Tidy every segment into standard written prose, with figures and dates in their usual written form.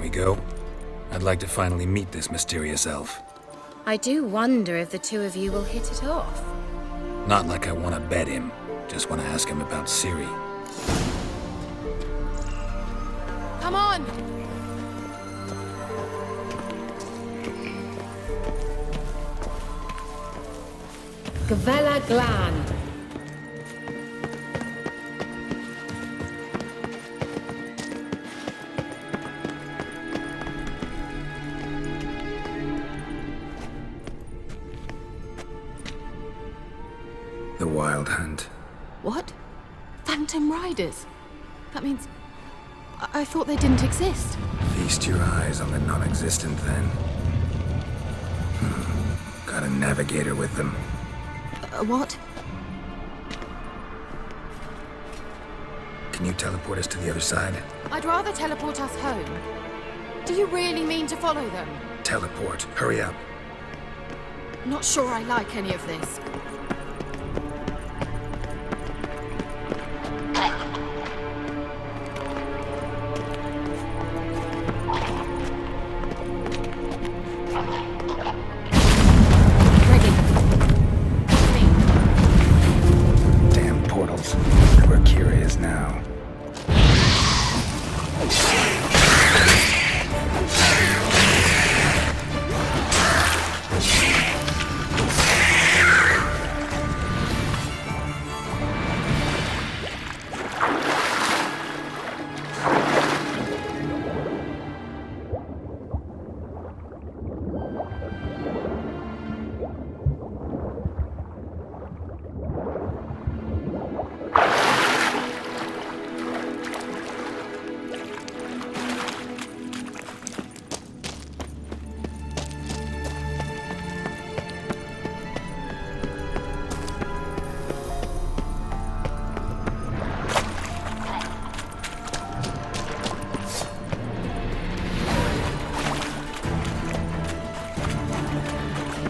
we go? I'd like to finally meet this mysterious elf. I do wonder if the two of you will hit it off. Not like I want to bet him. Just want to ask him about Ciri. Come on! Gavella Glan. The Wild Hunt. What? Phantom Riders? That means... I thought they didn't exist. Feast your eyes on the non-existent then. Got a navigator with them. What? Can you teleport us to the other side? I'd rather teleport us home. Do you really mean to follow them? Teleport. Hurry up. Not sure I like any of this. Damn portals. Where Kira is now.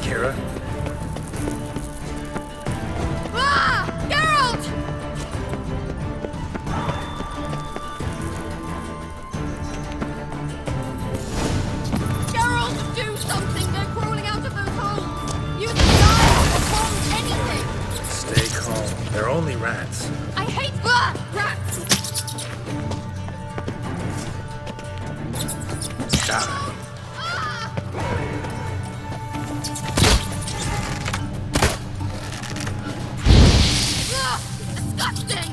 Kira? Ah! Geralt! Geralt, do something! They're crawling out of those holes! Use the knife or bomb, anything! Stay calm. They're only rats. I hate rats! Ah. Disgusting!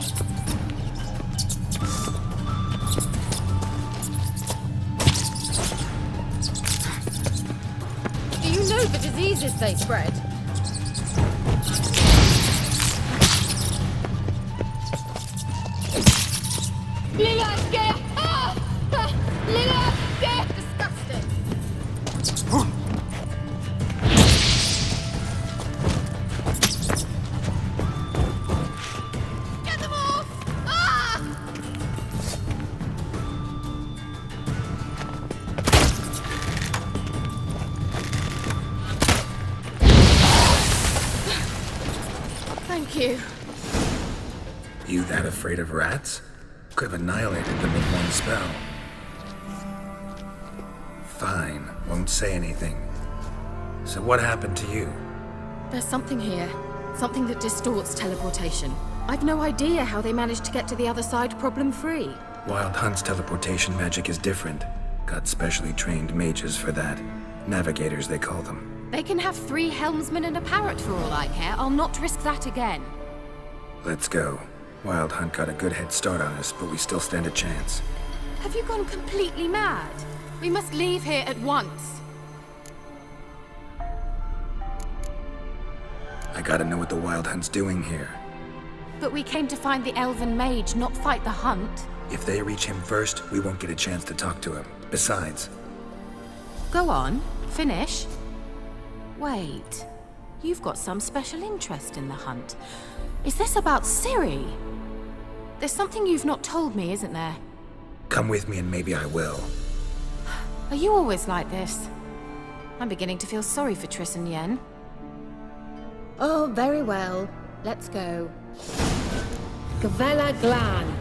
Do you know the diseases they spread? Disgusting! Get them off! Ah! Thank you. You that afraid of rats? Could have annihilated them with one spell. Fine, won't say anything. So what happened to you? There's something here. Something that distorts teleportation. I've no idea how they managed to get to the other side problem-free. Wild Hunt's teleportation magic is different. Got specially trained mages for that. Navigators, they call them. They can have 3 helmsmen and a parrot for all I care. I'll not risk that again. Let's go. Wild Hunt got a good head start on us, but we still stand a chance. Have you gone completely mad? We must leave here at once. I gotta know what the Wild Hunt's doing here. But we came to find the Elven Mage, not fight the hunt. If they reach him first, we won't get a chance to talk to him. Besides... Go on, finish. Wait, you've got some special interest in the hunt. Is this about Ciri? There's something you've not told me, isn't there? Come with me and maybe I will. Are you always like this? I'm beginning to feel sorry for Triss and Yen. Oh, very well. Let's go. Gavella Glan.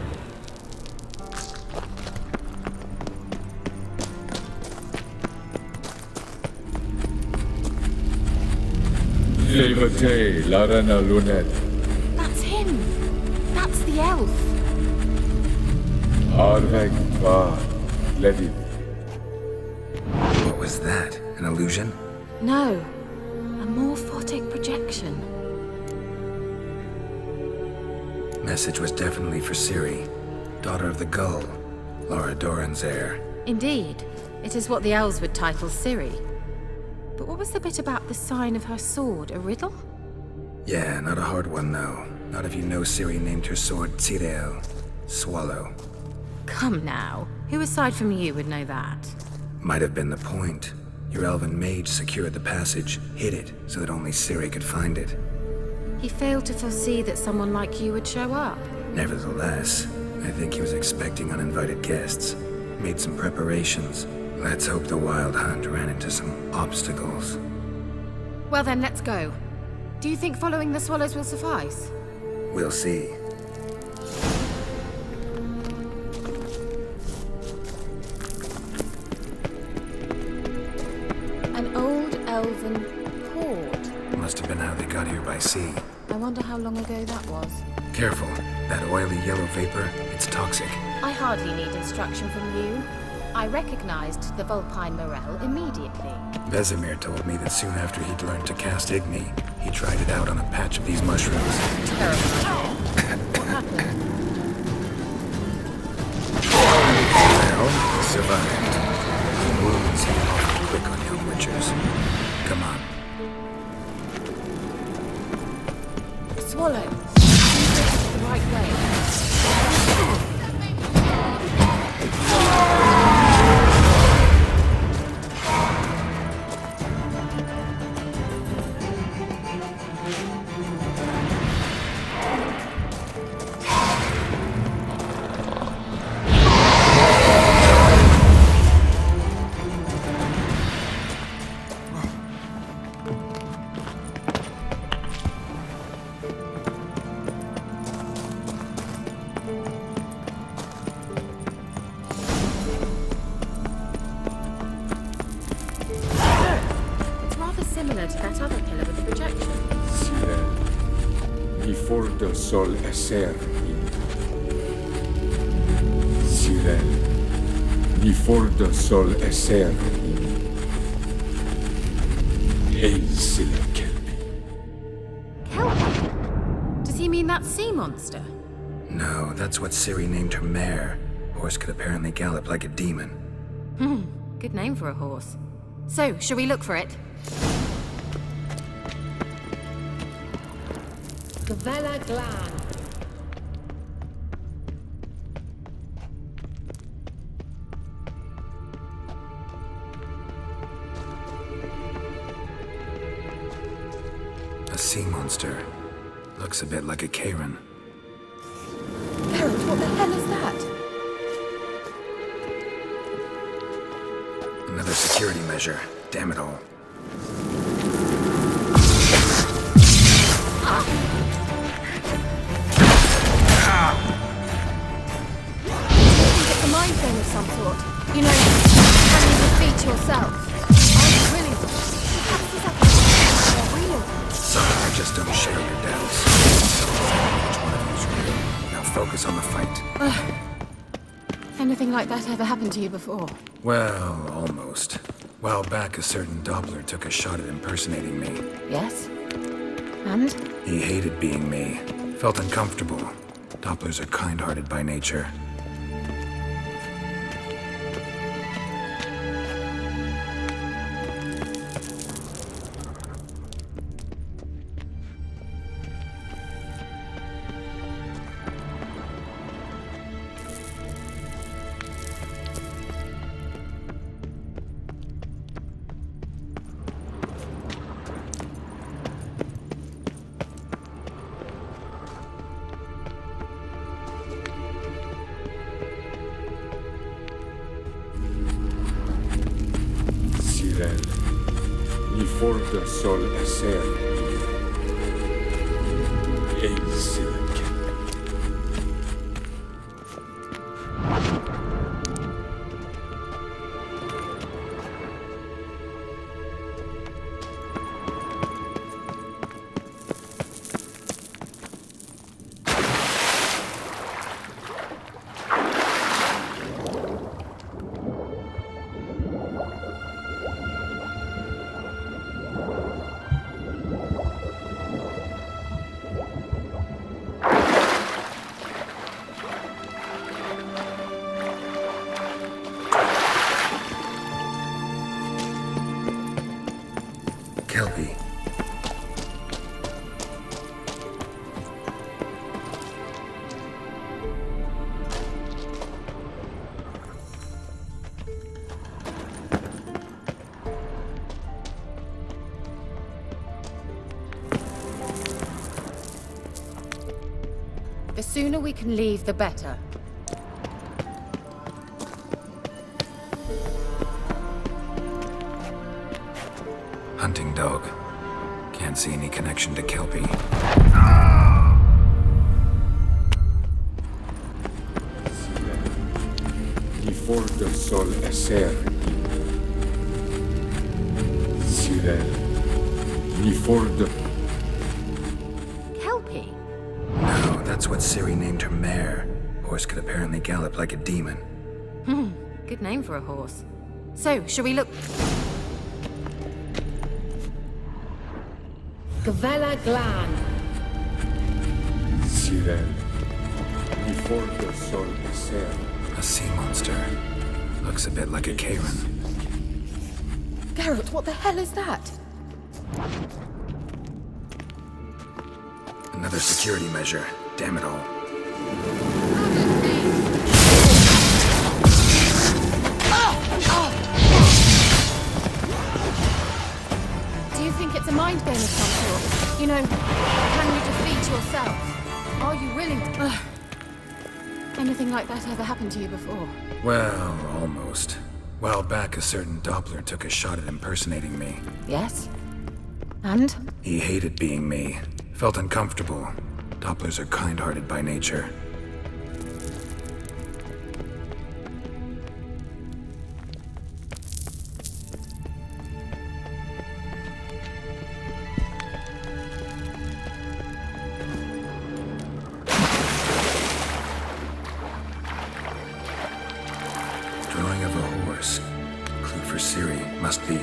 Fleivate, Larana Lunet, That's him! That's the elf! Arveg Va, Ledit. What was that? An illusion? No. A morphotic projection. Message was definitely for Ciri, daughter of the Gull, Lara Doran's heir. Indeed. It is what the elves would title Ciri. But what was the bit about the sign of her sword? A riddle? Yeah, not a hard one though. Not if you know Ciri named her sword Tirel, Swallow. Come now. Who aside from you would know that? Might have been the point. Your elven mage secured the passage, hid it, so that only Ciri could find it. He failed to foresee that someone like you would show up. Nevertheless, I think he was expecting uninvited guests. Made some preparations. Let's hope the Wild Hunt ran into some obstacles. Well then, let's go. Do you think following the swallows will suffice? We'll see. An old elven hoard. Must have been how they got here by sea. I wonder how long ago that was. Careful. That oily yellow vapor, it's toxic. I hardly need instruction from you. I recognized the Vulpine Morel immediately. Vesemir told me that soon after he'd learned to cast Igni, he tried it out on a patch of these mushrooms. Terrible idea. What happened? Well, survived. Wounds heal awfully quick on young witchers. Come on. Swallow. The right way. Similar to that other pillar with the projection. Sirel, before the sol eser in. Sirel, before the sol eser in. Hail Sile Kelpie. Kelpie? Does he mean that sea monster? No, that's what Ciri named her mare. Horse could apparently gallop like a demon. Good name for a horse. So, shall we look for it? Gavella Glan. A sea monster. Looks a bit like a Karen. Geralt, what the hell is that? Another security measure. Damn it all. It's a mind game of some sort. You know, hanging your feet yourself. I'm really... Perhaps these accusations are real. Sorry, I just don't share your doubts. Which one of you's real? Now focus on the fight. Anything like that ever happened to you before? Well, almost. While back, a certain Doppler took a shot at impersonating me. Yes. And? He hated being me. Felt uncomfortable. Dopplers are kind-hearted by nature. Before the sol eser in. Hail Sile Kelpie. The sooner we can leave, the better. Hunting dog. Can't see any connection to Kelpie. Ni forda sol esser. Cyril. Ni forda. Kelpie? No, that's what Ciri named her mare. Horse could apparently gallop like a demon. Good name for a horse. So, shall we look... Gavella Glan. Cyril. Ni forda sol esser. A sea monster. Looks a bit like a Karen. Geralt, what the hell is that? Another security measure. Damn it all. Do you think it's a mind game of some sort? You know, can you defeat yourself? Are you willing to... Anything like that ever happened to you before? Well, almost. While back, a certain Doppler took a shot at impersonating me. Yes. And? He hated being me. Felt uncomfortable. Dopplers are kind-hearted by nature. Drawing of a horse. Clue for Ciri. Must be.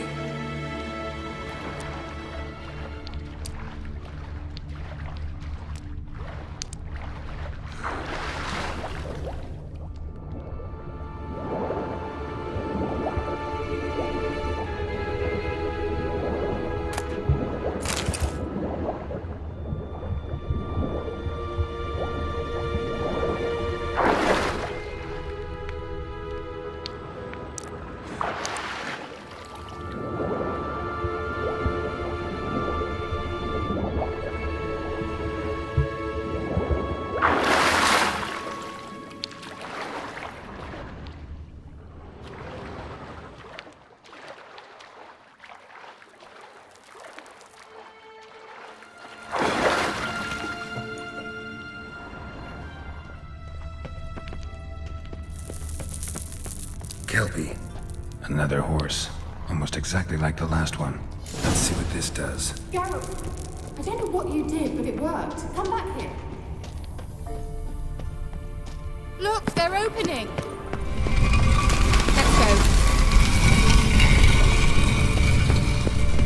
Kelpie. Another horse. Almost exactly like the last one. Let's see what this does. Geralt, I don't know what you did, but it worked. Come back here. Look, they're opening! Let's go.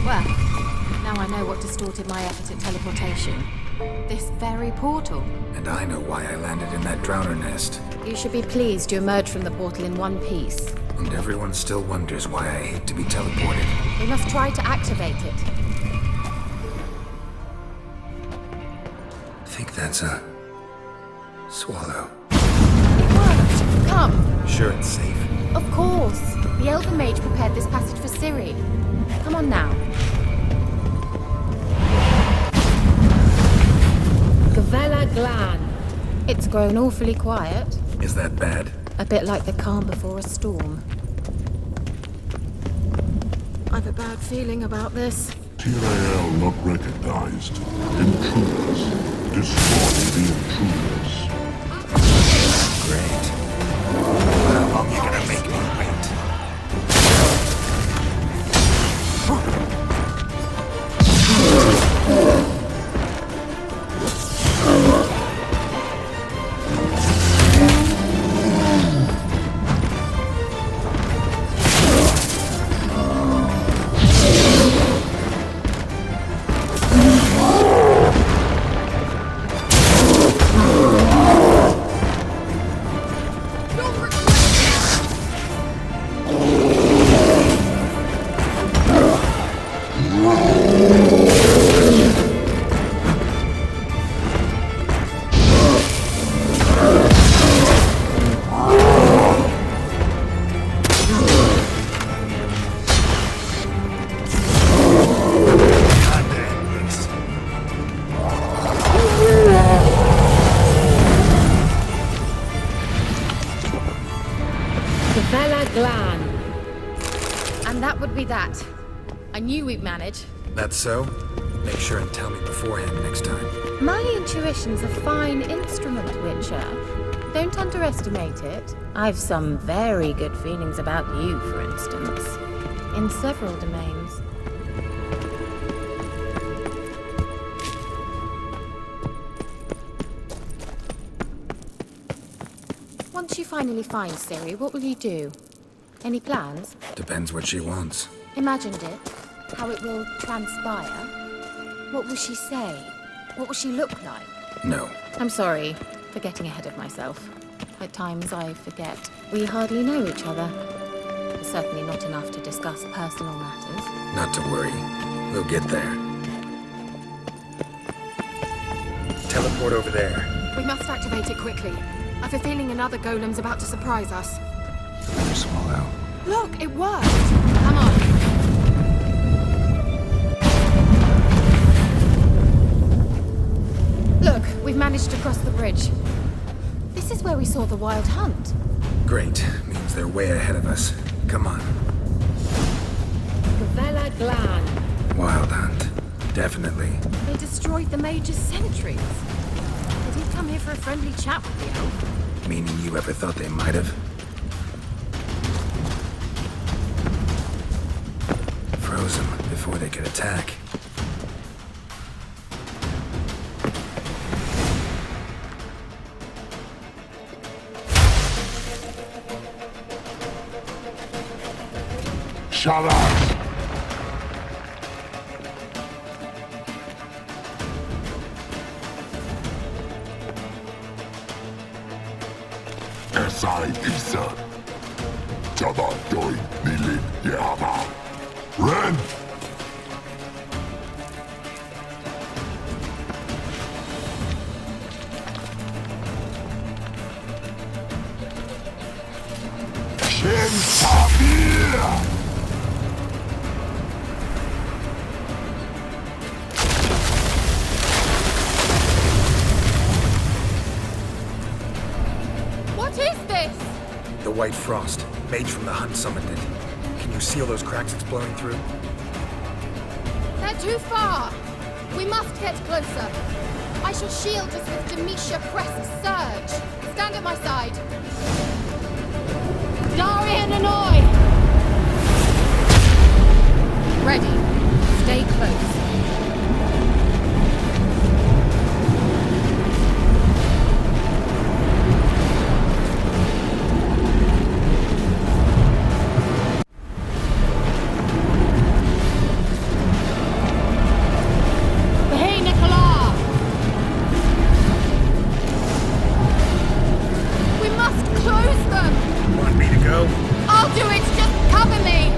Well, now I know what distorted my effort at teleportation. This very portal. And I know why I landed in that drowner nest. You should be pleased you emerged from the portal in one piece. And everyone still wonders why I hate to be teleported. We must try to activate it. Think that's a... swallow. It worked! Come! Sure it's safe? Of course! The Elven Mage prepared this passage for Ciri. Come on now. Gavella Glan. It's grown awfully quiet. Is that bad? A bit like the calm before a storm. I've a bad feeling about this. Tyrael not recognized. Intruders. Destroy the intruders. Great. How long you gonna make me wait? me that. I knew we'd manage. That's so? Make sure and tell me beforehand next time. My intuition's a fine instrument, Witcher. Don't underestimate it. I've some very good feelings about you, for instance. In several domains. Once you finally find Ciri, what will you do? Any plans? Depends what she wants. Imagined it. How it will transpire. What will she say? What will she look like? No. I'm sorry for getting ahead of myself. At times I forget. We hardly know each other. Certainly not enough to discuss personal matters. Not to worry. We'll get there. Teleport over there. We must activate it quickly. I've a feeling another golem's about to surprise us. Swallow. Look, it worked! Come on. Look, we've managed to cross the bridge. This is where we saw the Wild Hunt. Great. Means they're way ahead of us. Come on. Gavella Glan. Wild Hunt. Definitely. They destroyed the Mage's sentries. They did come here for a friendly chat with the elf. Meaning you ever thought they might have? Froze them before they could attack. Shut up! Esai Isa. Jabba Doi Nilin Yama. Ren! Shin Sabir! What is this? The White Frost. Mage from the Hunt summoned it. Can you see all those cracks it's blowing through? They're too far. We must get closer. I shall shield us with Demetia Crest's surge. Stand at my side. Darian Annoy! Ready. Stay close. Hey, Nicola! We must close them! Want me to go? I'll do it! Just cover me!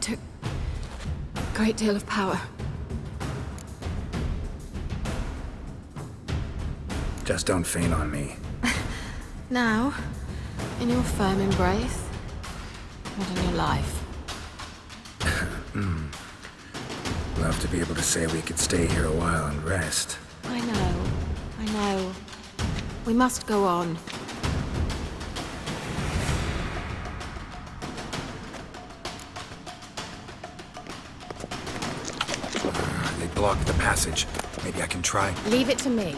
That took a great deal of power. Just don't faint on me. Now, in your firm embrace, not in your life. Love to be able to say we could stay here a while and rest. I know. We must go on. They blocked the passage. Maybe I can try. Leave it to me.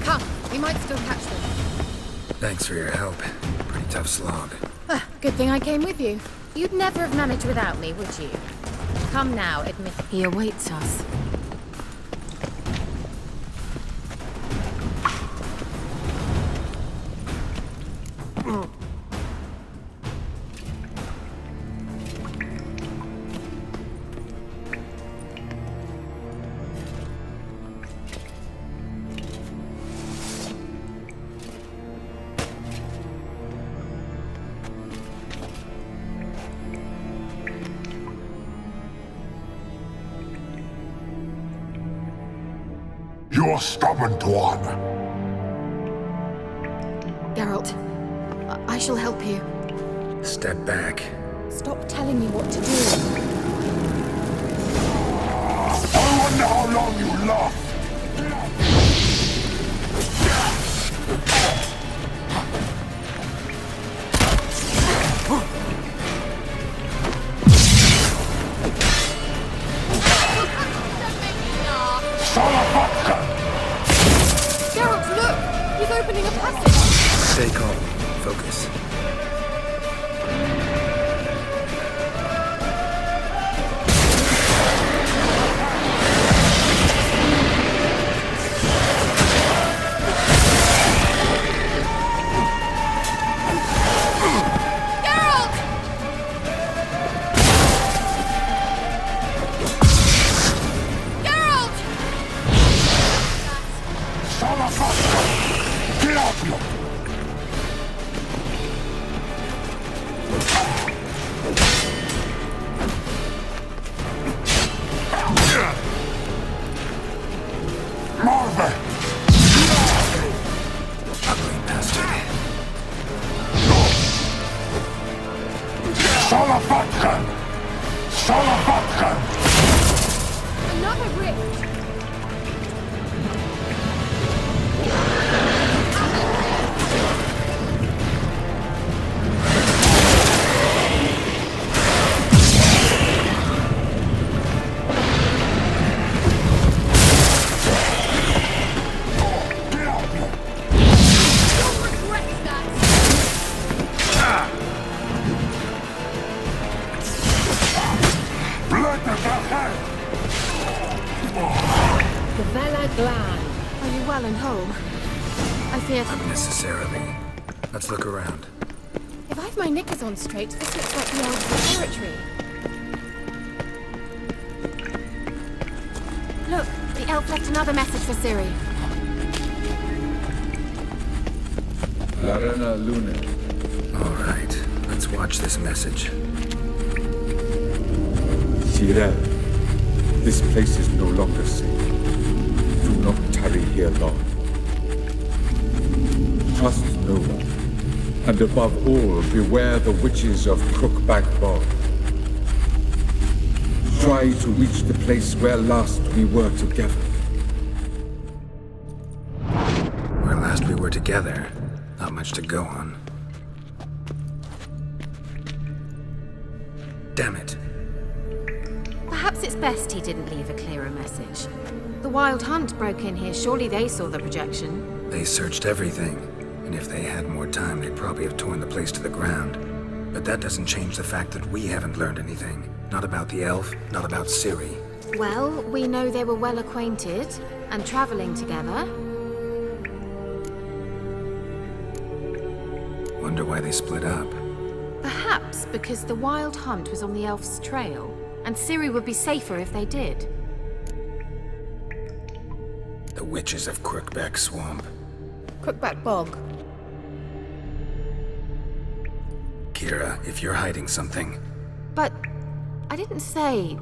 Come, we might still catch them. Thanks for your help. Pretty tough slog. Good thing I came with you. You'd never have managed without me, would you? Come now, admit it. He awaits us. You're stubborn one. Geralt, I shall help you. Step back. Stop telling me what to do. I wonder how long you last. Geralt, look! He's opening a passage! Stay calm. Focus. Another rift! The Vela Glan. Are you well and whole? I feared... Unnecessarily. Let's look around. If I've my knickers on straight, this looks like the elves' territory. Look, the elf left another message for Ciri. Larena Lune. All right. Let's watch this message. Tyrell, this place is no longer safe. Do not tarry here long. Trust no one. And above all, beware the witches of Crookback Bog. Try to reach the place where last we were together. Where last we were together. Not much to go on. Damn it. Perhaps it's best he didn't leave a clearer message. The Wild Hunt broke in here. Surely they saw the projection. They searched everything. And if they had more time, they'd probably have torn the place to the ground. But that doesn't change the fact that we haven't learned anything. Not about the elf, not about Ciri. Well, we know they were well acquainted and traveling together. Wonder why they split up. Perhaps because the Wild Hunt was on the elf's trail, and Ciri would be safer if they did. The witches of Crookback Swamp. Crookback Bog. Kira, if you're hiding something, But I didn't say...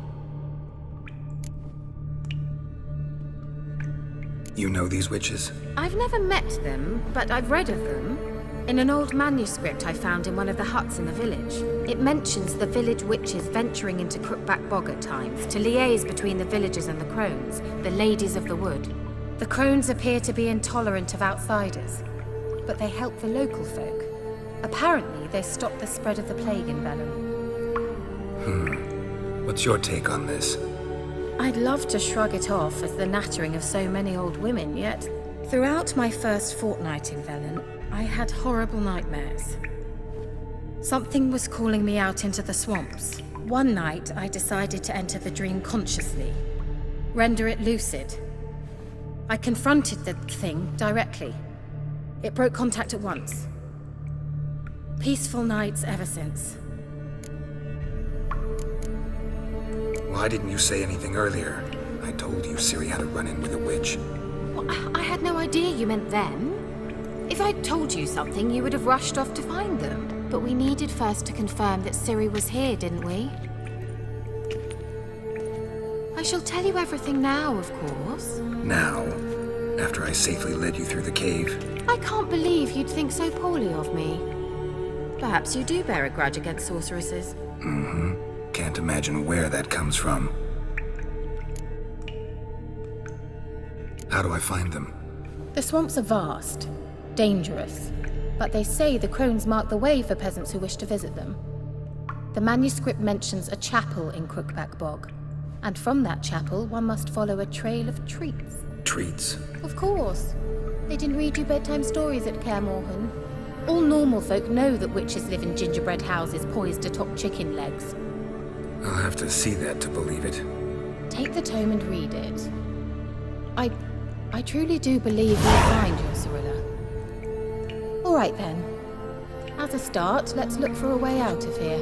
you know these witches? I've never met them, but I've read of them. In an old manuscript I found in one of the huts in the village, it mentions the village witches venturing into Crookback Bog at times to liaise between the villagers and the crones, the ladies of the wood. The crones appear to be intolerant of outsiders, but they help the local folk. Apparently, they stop the spread of the plague in Velen. What's your take on this? I'd love to shrug it off as the nattering of so many old women, yet throughout my first fortnight in Velen, I had horrible nightmares. Something was calling me out into the swamps. One night, I decided to enter the dream consciously, render it lucid. I confronted the thing directly. It broke contact at once. Peaceful nights ever since. Why didn't you say anything earlier? I told you Ciri had a run-in with a witch. Well, I had no idea you meant them. If I'd told you something, you would have rushed off to find them. But we needed first to confirm that Ciri was here, didn't we? I shall tell you everything now, of course. Now, after I safely led you through the cave. I can't believe you'd think so poorly of me. Perhaps you do bear a grudge against sorceresses. Can't imagine where that comes from. How do I find them? The swamps are vast, dangerous, but they say the crones mark the way for peasants who wish to visit them. The manuscript mentions a chapel in Crookback Bog, and from that chapel one must follow a trail of treats. Treats? Of course. They didn't read you bedtime stories at Kaer Morhen. All normal folk know that witches live in gingerbread houses poised atop chicken legs. I'll have to see that to believe it. Take the tome and read it. I truly do believe you'll find your Cirilla. All right then. As a start, let's look for a way out of here.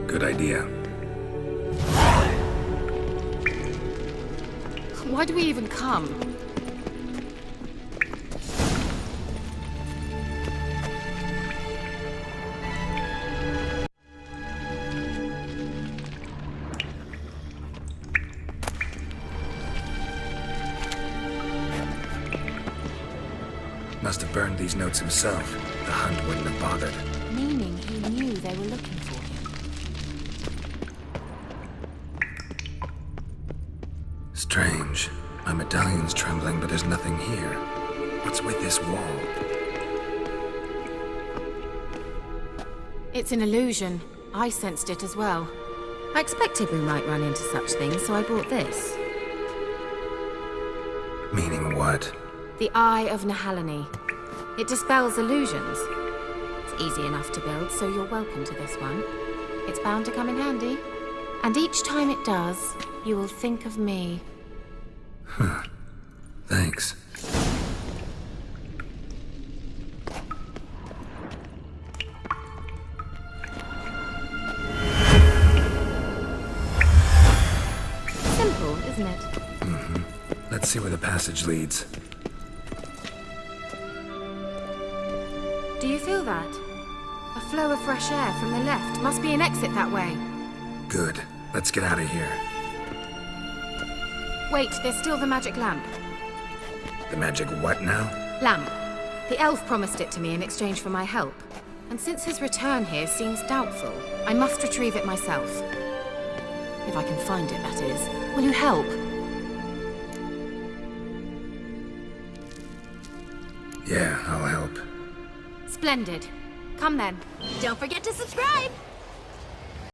Good idea. Why do we even come? Must have burned these notes himself. The Hunt wouldn't have bothered. Meaning he knew they were looking for him. Strange. My medallion's trembling, but there's nothing here. What's with this wall? It's an illusion. I sensed it as well. I expected we might run into such things, so I brought this. Meaning what? The Eye of Nehaleni. It dispels illusions. It's easy enough to build, so you're welcome to this one. It's bound to come in handy. And each time it does, you will think of me. Thanks. Simple, isn't it? Let's see where the passage leads. Do you feel that? A flow of fresh air from the left. Must be an exit that way. Good. Let's get out of here. Wait, there's still the magic lamp. The magic what now? Lamp. The elf promised it to me in exchange for my help. And since his return here seems doubtful, I must retrieve it myself. If I can find it, that is. Will you help? Yeah, I'll help. Splendid. Come then. Don't forget to subscribe!